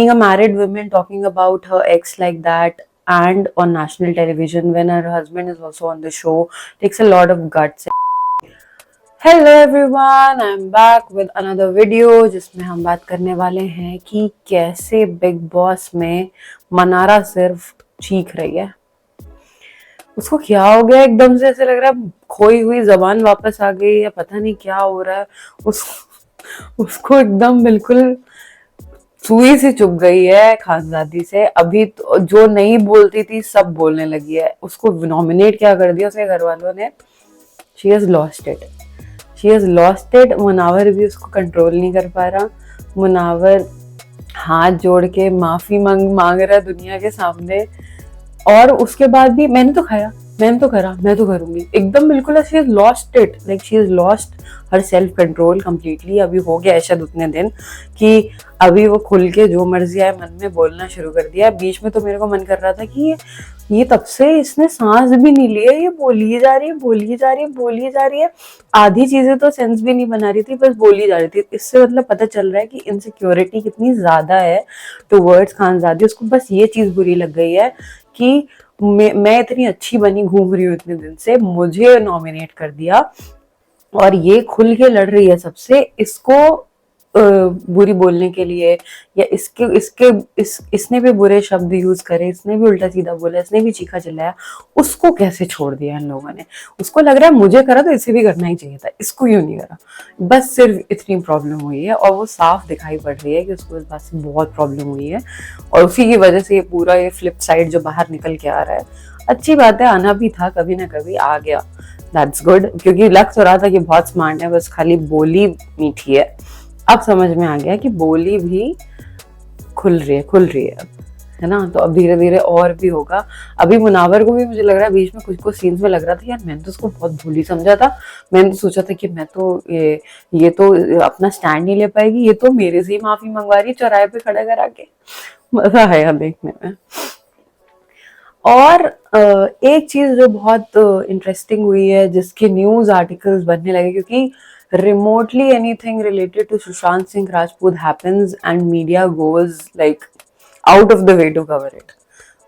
Being a married woman talking about her ex like that and on national television when her husband is also on the show takes a lot of guts. Hello everyone, I'm back with another video जिसमें हम बात करने वाले हैं कि कैसे big boss में मनारा सिर्फ चीख रही है। उसको क्या हो गया, एकदम से ऐसे लग रहा है खोई हुई जबान वापस आ गई या पता नहीं क्या हो रहा है। उसको एकदम बिल्कुल सुई से चुभ गई है खानजादी से। अभी तो जो नहीं बोलती थी सब बोलने लगी है। उसको नॉमिनेट क्या कर दिया उसके घर वालों ने। She has lost it, she has lost it. Munawar भी उसको कंट्रोल नहीं कर पा रहा। मुनावर हाथ जोड़ के माफी मांग रहा है दुनिया के सामने, और उसके बाद भी मैंने तो खाया, मैंने तो करा, मैं तो करूंगी, एकदम बिल्कुल she has lost it, like she has lost her self control completely. अभी हो गया है शायद उतने दिन कि अभी वो खुल के जो मर्जी आए मन में बोलना शुरू कर दिया। बीच में तो मेरे को मन कर रहा था कि ये तब से इसने सांस भी नहीं ली है, ये बोली जा रही है, बोली जा रही है, बोली जा रही है। आधी चीजें तो सेंस भी नहीं बना रही थी, बस बोली जा रही थी। इससे मतलब पता चल रहा है कि इनसिक्योरिटी कितनी ज्यादा है टुवर्ड्स खानजादी। उसको बस ये चीज बुरी लग गई है कि मैं इतनी अच्छी बनी घूम रही हूँ इतने दिन से, मुझे नॉमिनेट कर दिया और ये खुल के लड़ रही है सबसे। इसको बुरी बोलने के लिए या इसने भी बुरे शब्द यूज करे, इसने भी उल्टा सीधा बोला, इसने भी चीखा चिल्लाया, उसको कैसे छोड़ दिया इन लोगों ने। उसको लग रहा है मुझे करा तो इसे भी करना ही चाहिए था, इसको क्यों नहीं करा। बस सिर्फ इतनी प्रॉब्लम हुई है और वो साफ दिखाई पड़ रही है कि उसको इस बात से बहुत प्रॉब्लम हुई है और उसी की वजह से ये पूरा ये फ्लिप साइड जो बाहर निकल के आ रहा है। अच्छी बात है, आना भी था, कभी ना कभी आ गया, दैट्स गुड। क्योंकि लग तो रहा था कि बहुत स्मार्ट है, बस खाली बोली मीठी है। अब समझ में आ गया कि बोली भी खुल रही है अब, है ना। तो अब धीरे धीरे और भी होगा। अभी मुनावर को भी मुझे लग रहा है बीच में कुछ सीन्स में लग रहा था यार मैंने तो उसको बहुत भोली समझा था। मैंने तो सोचा था कि मैं तो ये तो अपना स्टैंड नहीं ले पाएगी, ये तो मेरे से ही माफी मंगवा रही है चौराहे पे खड़ा करा के। मजा आया देखने में। और एक चीज जो बहुत इंटरेस्टिंग हुई है, जिसके न्यूज आर्टिकल्स बनने लगे, क्योंकि remotely anything related to Sushant Singh Rajput happens and media goes like out of the way to cover it.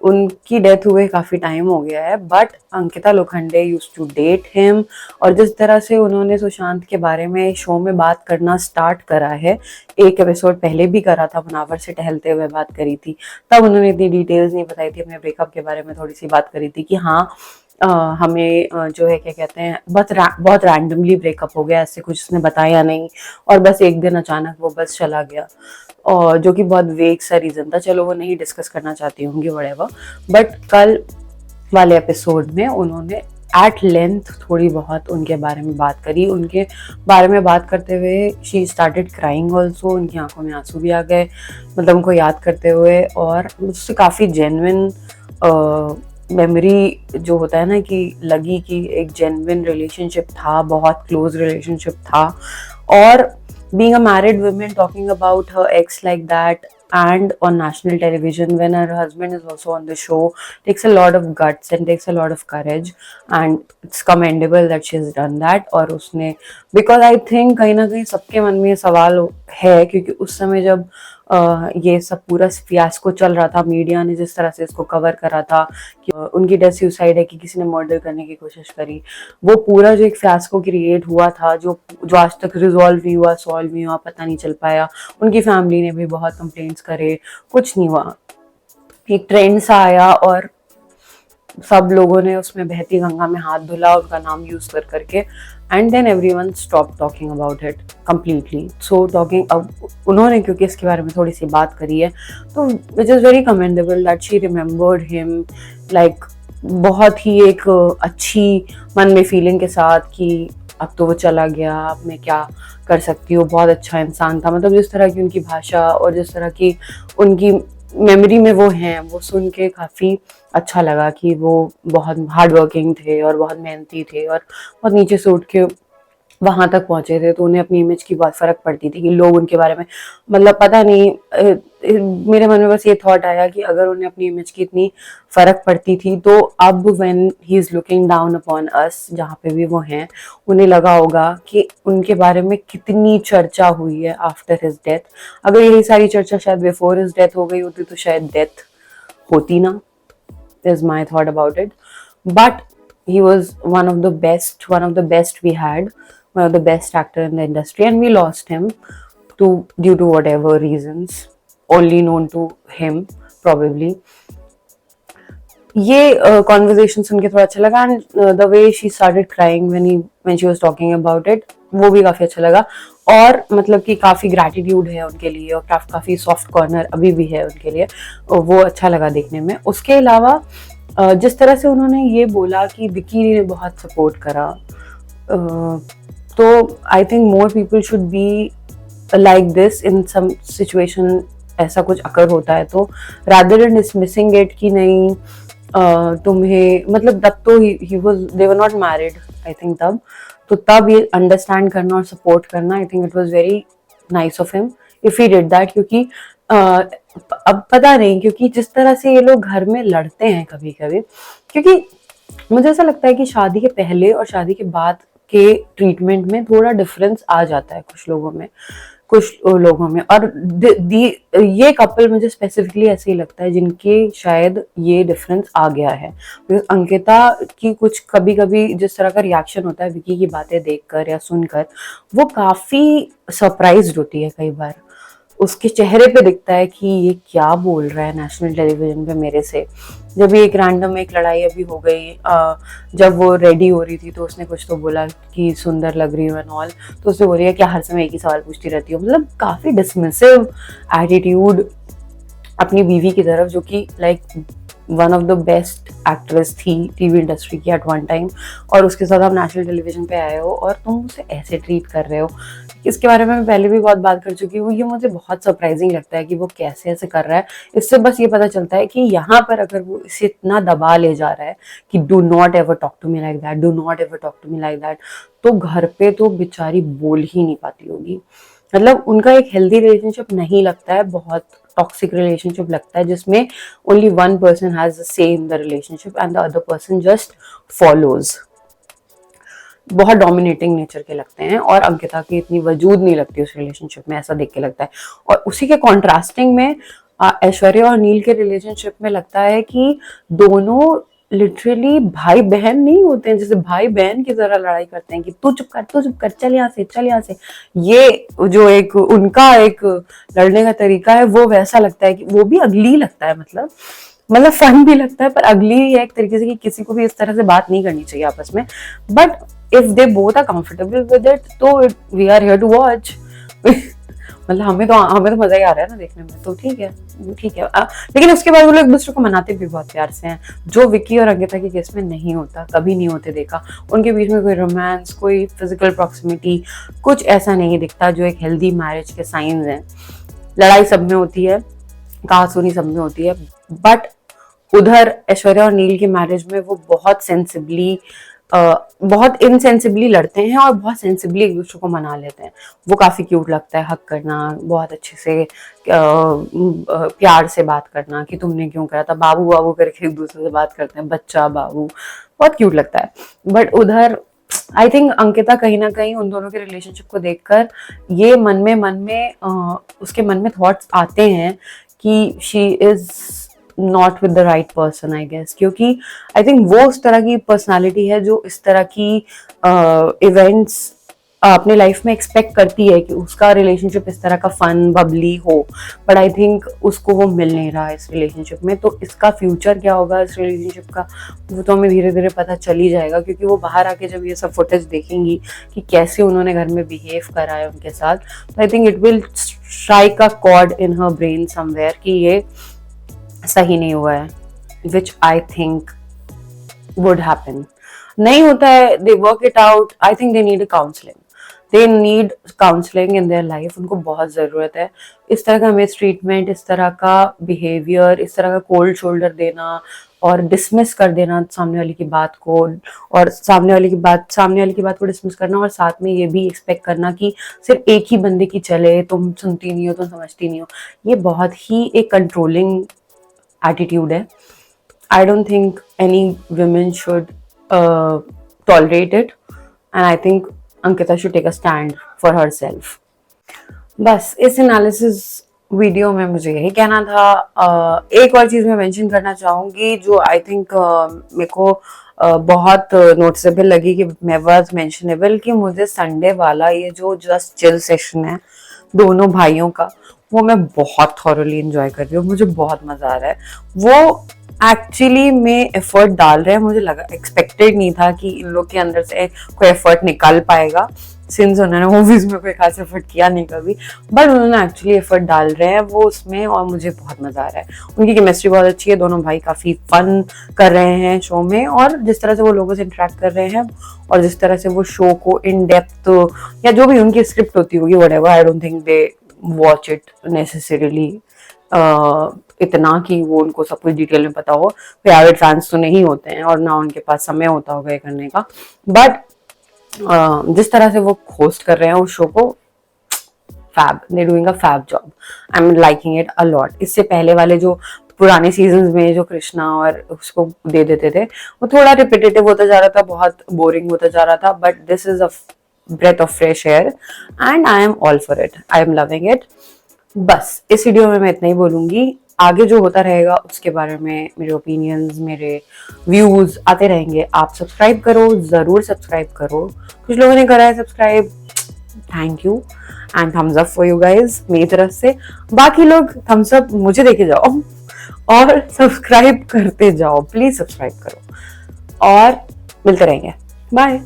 उनकी डेथ हुए काफी टाइम हो गया है, but Ankita Lokhande used to date him, और जिस तरह से उन्होंने सुशांत के बारे में शो में बात करना स्टार्ट करा है, एक एपिसोड पहले भी करा था, मुनावर से टहलते हुए बात करी थी, तब उन्होंने इतनी डिटेल्स नहीं बताई थी, अपने ब्रेकअप के बारे में थोड़ी सी बात करी थी कि हाँ हमें जो है क्या कहते हैं बहुत रैंडमली ब्रेकअप हो गया, ऐसे कुछ उसने बताया नहीं और बस एक दिन अचानक वो बस चला गया, और जो कि बहुत वेग सा रीजन था। चलो वो नहीं डिस्कस करना चाहती होंगी व्हाटएवर, बट कल वाले एपिसोड में उन्होंने एट लेंथ थोड़ी बहुत उनके बारे में बात करी। उनके बारे में बात करते हुए शी स्टार्टेड क्राइंग ऑल्सो, उनकी आंखों में आंसू भी आ गए, मतलब उनको याद करते हुए। और उससे काफ़ी जेन्युइन मेमोरी जो होता है ना, कि लगी कि एक जेन्युइन रिलेशनशिप था, बहुत क्लोज रिलेशनशिप था। और being a married woman talking about her ex like that and on national television when her husband is also on the show takes a lot of guts and takes a lot of courage, and it's commendable that she has done that. और उसने because I think कहीं ना कहीं सबके मन में ये सवाल है, क्योंकि उस समय जब ये सब पूरा फियास्को चल रहा था, मीडिया ने जिस तरह से इसको कवर करा था कि उनकी डेथ सुसाइड है कि किसी ने मर्डर करने की कोशिश करी, वो पूरा जो एक फियास्को क्रिएट हुआ था जो आज तक रिजॉल्व नहीं हुआ, सॉल्व नहीं हुआ, पता नहीं चल पाया। उनकी फैमिली ने भी बहुत कंप्लेंट्स करे, कुछ नहीं हुआ। एक ट्रेंड सा आया और सब लोगों ने उसमें बहती गंगा में हाथ धुला उनका नाम यूज करके, and then everyone stop talking about it completely. So talking अब उन्होंने क्योंकि इसके बारे में थोड़ी सी बात करी है, तो which is very commendable that she remembered him, like बहुत ही एक अच्छी मन में फीलिंग के साथ कि अब तो वो चला गया, अब मैं क्या कर सकती हूँ, बहुत अच्छा इंसान था। मतलब जिस तरह की उनकी भाषा और जिस तरह की उनकी मेमोरी में वो हैं, वो सुन के काफ़ी अच्छा लगा कि वो बहुत हार्ड वर्किंग थे और बहुत मेहनती थे और बहुत नीचे से उठ के वहां तक पहुंचे थे, तो उन्हें अपनी इमेज की बहुत फर्क पड़ती थी कि लोग उनके बारे में, मतलब पता नहीं, मेरे मन में बस ये थॉट आया कि अगर उन्हें अपनी इमेज की इतनी फर्क पड़ती थी, तो अब when he is looking down upon us, जहाँ पे भी वो हैं, उन्हें लगा होगा कि उनके बारे में कितनी चर्चा हुई है आफ्टर हिज डेथ। अगर यही सारी चर्चा शायद बिफोर हिज डेथ हो गई होती तो शायद डेथ होती ना। is my thought about it. But he was one of the best we had, one of the best actor in the industry, and we lost him due to whatever reasons only known to him probably. ये conversation सुन के थोड़ा अच्छा लगा, and the way she started crying when she was talking about it, वो भी काफी अच्छा लगा। और मतलब कि काफी ग्रैटिट्यूड है उनके लिए, और काफी सॉफ्ट कॉर्नर अभी भी है उनके लिए, वो अच्छा लगा देखने में। उसके अलावा जिस तरह से उन्होंने ये बोला कि विकी ने बहुत सपोर्ट करा, तो I think more people should be like this in some situation. ऐसा कुछ अकर होता है तो रादर देन डिसमिसिंग इट कि नहीं तुम्हें, मतलब तब तो they were not married I think तब ये अंडरस्टैंड करना और सपोर्ट करना, I think it was very nice of him if he did that. क्योंकि अब पता नहीं, क्योंकि जिस तरह से ये लोग घर में लड़ते हैं कभी कभी, क्योंकि मुझे ऐसा लगता है कि शादी के पहले और शादी के बाद के ट्रीटमेंट में थोड़ा डिफरेंस आ जाता है कुछ लोगों में, और ये कपल मुझे स्पेसिफिकली ऐसे ही लगता है जिनके शायद ये डिफरेंस आ गया है। बिकॉज अंकिता की कुछ कभी कभी जिस तरह का रिएक्शन होता है विकी की बातें देखकर या सुनकर, वो काफी सरप्राइज्ड होती है कई बार। उसके चेहरे पे दिखता है कि ये क्या बोल रहा है नेशनल टेलीविजन पे मेरे से। जब ये एक लड़ाई अभी हो गई, जब वो रेडी हो रही थी तो उसने कुछ तो बोला कि सुंदर लग रही हूँ एंड ऑल, तो उसने बोली है क्या हर समय एक ही सवाल पूछती रहती हो, मतलब काफी डिसमिसिव एटीट्यूड अपनी बीवी की तरफ, जो कि like one of the best actress थी टीवी इंडस्ट्री की एट वन टाइम, और उसके साथ आप नेशनल टेलीविजन पे आए हो और तुम उसे ऐसे ट्रीट कर रहे हो। इसके बारे में मैं पहले भी बहुत बात कर चुकी हूँ, ये मुझे बहुत सरप्राइजिंग लगता है कि वो कैसे ऐसे कर रहा है। इससे बस ये पता चलता है कि यहाँ पर अगर वो इसे इतना दबा ले जा रहा है कि do not ever talk to me like that, do not ever talk to me like that, तो घर पे तो बेचारी बोल ही नहीं पाती होगी। मतलब उनका एक हेल्दी रिलेशनशिप नहीं लगता है, बहुत टॉक्सिक रिलेशनशिप लगता है, जिसमें only one person has the say in the relationship and the other person just follows. बहुत डोमिनेटिंग नेचर के लगते हैं, और अंकिता की इतनी वजूद नहीं लगती उस रिलेशनशिप में, ऐसा देख के लगता है। और उसी के कॉन्ट्रास्टिंग में ऐश्वर्या और नील के रिलेशनशिप में लगता है कि दोनों लिटरली भाई बहन नहीं होते हैं, जैसे भाई बहन की तरह लड़ाई करते हैं कि तू चुप कर, चल यहाँ से, चल यहाँ से। ये जो एक उनका एक लड़ने का तरीका है, वो वैसा लगता है कि वो भी अगली लगता है, मतलब फन भी लगता है, पर अगली है एक तरीके से कि किसी को भी इस तरह से बात नहीं करनी चाहिए आपस में। But if they both are comfortable with it, तो we are here to watch. मतलब हमें तो मजा ही आ रहा है ना देखने में, तो ठीक है। लेकिन उसके बाद वो लोग एक दूसरे को मनाते भी बहुत प्यार से हैं, जो विक्की और अंकिता के केस में नहीं होता, कभी नहीं होते देखा। उनके बीच में कोई रोमांस, कोई फिजिकल प्रॉक्सिमिटी, कुछ ऐसा नहीं दिखता जो एक हेल्दी मैरिज के साइंस हैं। लड़ाई सब में होती है, कहा सुनी सब में होती है, बट उधर ऐश्वर्या और नील की मैरिज में वो बहुत इनसेंसिबली लड़ते हैं और बहुत सेंसिबली एक दूसरे को मना लेते हैं। वो काफी क्यूट लगता है, हक करना, बहुत अच्छे से प्यार से बात करना कि तुमने क्यों करा था, बाबू बाबू करके एक दूसरे से बात करते हैं, बच्चा बाबू, बहुत क्यूट लगता है। बट उधर आई थिंक अंकिता कहीं ना कहीं उन दोनों के रिलेशनशिप को देखकर ये उसके मन में थॉट्स आते हैं कि she is not with the right person, I guess. क्योंकि आई थिंक वो उस तरह की पर्सनालिटी है जो इस तरह की इवेंट्स अपने लाइफ में एक्सपेक्ट करती है कि उसका रिलेशनशिप इस तरह का फन बबली हो, बट आई थिंक उसको वो मिल नहीं रहा है इस रिलेशनशिप में। तो इसका फ्यूचर क्या होगा इस रिलेशनशिप का, वो तो हमें धीरे धीरे पता चल ही जाएगा, क्योंकि वो बाहर आके जब ये सब फुटेज देखेंगी कि कैसे उन्होंने घर में बिहेव करा है उनके साथ, तो I think it will strike a cord in her brain somewhere कि ये सही नहीं हुआ है, विच आई थिंक वुड हैपन। नहीं होता है, they work it out, I think they need a counselling. They need counselling in their life, उनको बहुत ज़रूरत है। इस तरह का मिस ट्रीटमेंट, इस तरह का बिहेवियर, इस तरह का कोल्ड शोल्डर देना और डिसमिस कर देना सामने वाले की बात को, और सामने वाले की बात को डिसमिस करना, और साथ में ये भी एक्सपेक्ट करना कि सिर्फ एक ही बंदे की चले, तुम सुनती नहीं हो, तुम समझती नहीं हो, ये बहुत ही एक कंट्रोलिंग एटीट्यूड है। I don't think any women should tolerate it, and I think Ankita should take a stand for herself. बस इस एनालिसिस वीडियो में मुझे यही कहना था। एक और चीज़ मैं मेंशन करना चाहूँगी जो आई थिंक मेरे को बहुत नोटिसेबल लगी कि मैं वाज मेंशनेबल, कि मुझे संडे वाला ये जो जस्ट चिल सेशन है दोनों भाइयों का, वो मैं बहुत थॉरली इंजॉय कर रही हूँ। मुझे बहुत मज़ा आ रहा है। वो एक्चुअली में एफर्ट डाल रहे हैं, मुझे लगा, एक्सपेक्टेड नहीं था कि इन लोग के अंदर से कोई एफर्ट निकल पाएगा, सिंस उन्होंने मूवीज में कोई खास एफर्ट किया नहीं कभी, बट उन्होंने एक्चुअली एफर्ट डाल रहे हैं वो उसमें, और मुझे बहुत मजा आ रहा है। उनकी केमिस्ट्री बहुत अच्छी है, दोनों भाई काफी फन कर रहे हैं शो में, और जिस तरह से वो लोगों से इंटरेक्ट कर रहे हैं, और जिस तरह से वो शो को इन डेप्थ, या जो भी उनकी स्क्रिप्ट होती होगी, whatever, I don't think they watch it necessarily इतना कि वो उनको सब कुछ डिटेल में पता हो। कोई एविड फैंस तो नहीं होते हैं, और ना उनके पास समय होता होगा ये करने का, बट जिस तरह से वो होस्ट कर रहे हैं उस शो को, fab, they doing a fab job, I am liking it a lot. इससे पहले वाले जो पुराने सीजन्स में जो कृष्णा और उसको दे देते थे, वो थोड़ा रिपीटेटिव होता जा रहा था, बहुत बोरिंग होता जा रहा था, but this is a breath of fresh air and I am all for it, I am loving it. बस इस वीडियो में मैं इतना ही बोलूंगी। आगे जो होता रहेगा उसके बारे में मेरे ओपिनियंस, मेरे व्यूज आते रहेंगे। आप सब्सक्राइब करो, जरूर सब्सक्राइब करो। कुछ लोगों ने करा है subscribe, thank you and thumbs up for you guys मेरी तरफ से। बाकी लोग थम्स अप मुझे देके जाओ और सब्सक्राइब करते जाओ, प्लीज सब्सक्राइब करो, और मिलते रहेंगे। बाय।